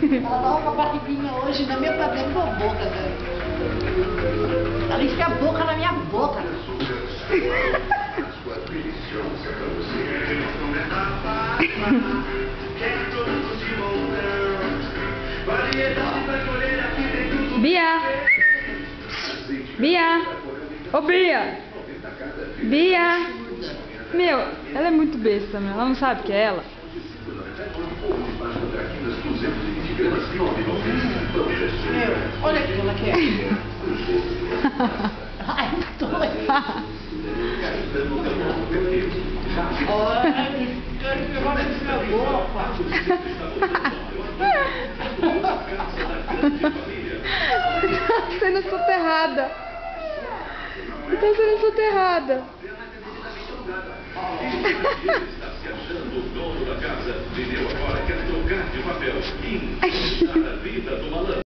Ela tava com a barriguinha hoje, ainda mesmo pra dentro da boca, né? Ela enfia a boca na minha boca. Bia! Bia! Ô Bia! Bia! Meu, ela é muito besta, meu. Ela não sabe que é ela. Meu, olha aqui ela quer. Ai, doida. Olha, quero pegar na minha boca. Tá sendo soterrada. Tá sendo soterrada. Está se achando o dono da casa. Vendeu agora, quer trocar de papel.